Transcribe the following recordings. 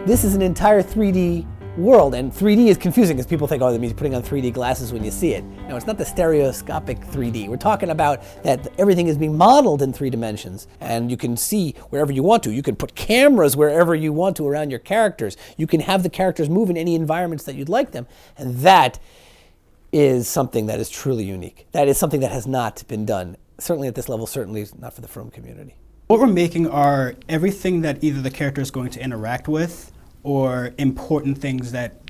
This is an entire 3D world, and 3D is confusing because people think, oh, that means putting on 3D glasses when you see it. No, it's not the stereoscopic 3D. We're talking about that everything is being modeled in 3 dimensions, and you can see wherever you want to. You can put cameras wherever you want to around your characters. You can have the characters move in any environments that you'd like them, and that is something that is truly unique. That is something that has not been done, certainly at this level, certainly not for the film community. What we're making are everything that either the character is going to interact with or important things that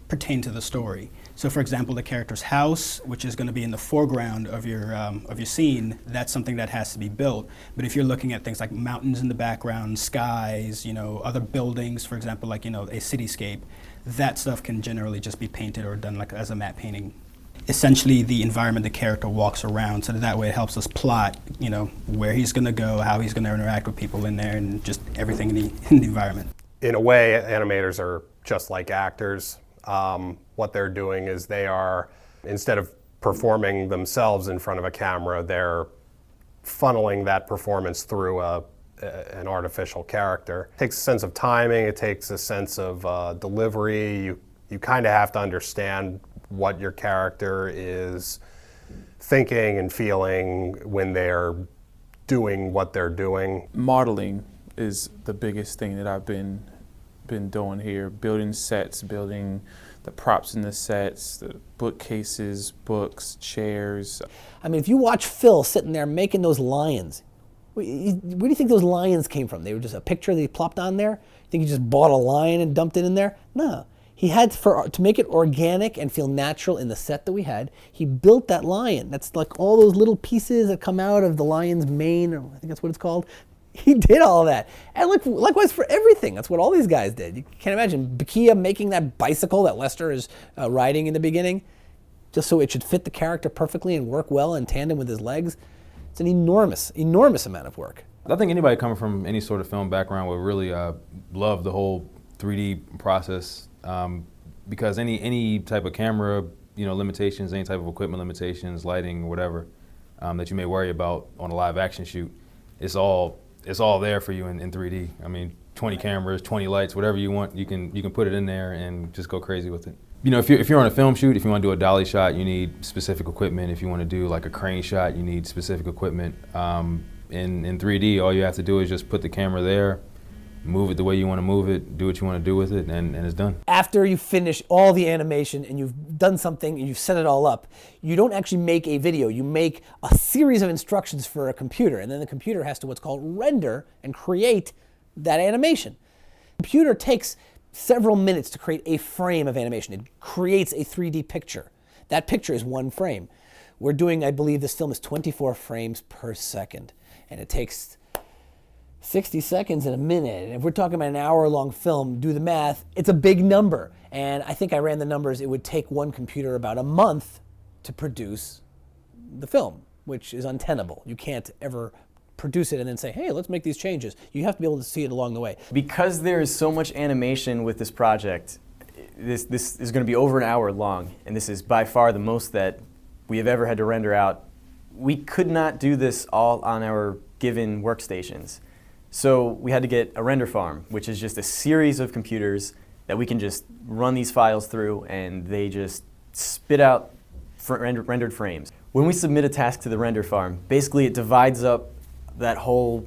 pertain to the story. So for example, the character's house, which is going to be in the foreground of your scene, that's something that has to be built. But if you're looking at things like mountains in the background, skies, other buildings, for example, like, a cityscape, that stuff can generally just be painted or done like as a matte painting. Essentially the environment the character walks around, so that way it helps us plot, where he's going to go, how he's going to interact with people in there, and just everything in the environment. In a way, animators are just like actors. What they're doing is they are, instead of performing themselves in front of a camera, they're funneling that performance through an artificial character. It takes a sense of timing, it takes a sense of delivery. You kind of have to understand what your character is thinking and feeling when they're doing what they're doing. Modeling is the biggest thing that I've been doing here, building sets, building the props in the sets, the bookcases, books, chairs. I mean, if you watch Phil sitting there making those lions, where do you think those lions came from? They were just a picture that he plopped on there? You think he just bought a lion and dumped it in there? No. He had, to make it organic and feel natural in the set that we had, he built that lion. That's like all those little pieces that come out of the lion's mane, or I think that's what it's called. He did all that. And likewise for everything. That's what all these guys did. You can't imagine Bakia making that bicycle that Lester is riding in the beginning, just so it should fit the character perfectly and work well in tandem with his legs. It's an enormous, enormous amount of work. I think anybody coming from any sort of film background would really love the whole 3D process, because any type of camera, limitations, any type of equipment limitations, lighting, whatever, that you may worry about on a live action shoot, it's all there for you in 3D. I mean, 20 cameras, 20 lights, whatever you want, you can put it in there and just go crazy with it. If you're on a film shoot, if you want to do a dolly shot, you need specific equipment. If you want to do like a crane shot, you need specific equipment. In 3D, all you have to do is just put the camera there, move it the way you want to move it, do what you want to do with it, and it's done. After you finish all the animation and you've done something and you've set it all up, you don't actually make a video. You make a series of instructions for a computer, and then the computer has to what's called render and create that animation. The computer takes several minutes to create a frame of animation. It creates a 3D picture. That picture is one frame. We're doing, I believe this film is 24 frames per second, and it takes 60 seconds in a minute. And if we're talking about an hour-long film, do the math, it's a big number. And I think I ran the numbers, it would take one computer about a month to produce the film, which is untenable. You can't ever produce it and then say, hey, let's make these changes. You have to be able to see it along the way. Because there is so much animation with this project, this is going to be over an hour long, and this is by far the most that we have ever had to render out. We could not do this all on our given workstations. So we had to get a render farm, which is just a series of computers that we can just run these files through, and they just spit out rendered frames. When we submit a task to the render farm, basically it divides up that whole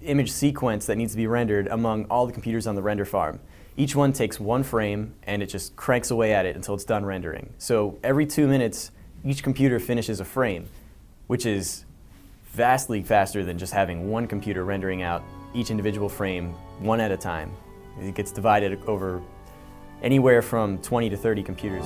image sequence that needs to be rendered among all the computers on the render farm. Each one takes one frame, and it just cranks away at it until it's done rendering. So every 2 minutes, each computer finishes a frame, which is vastly faster than just having one computer rendering out each individual frame one at a time. It gets divided over anywhere from 20 to 30 computers.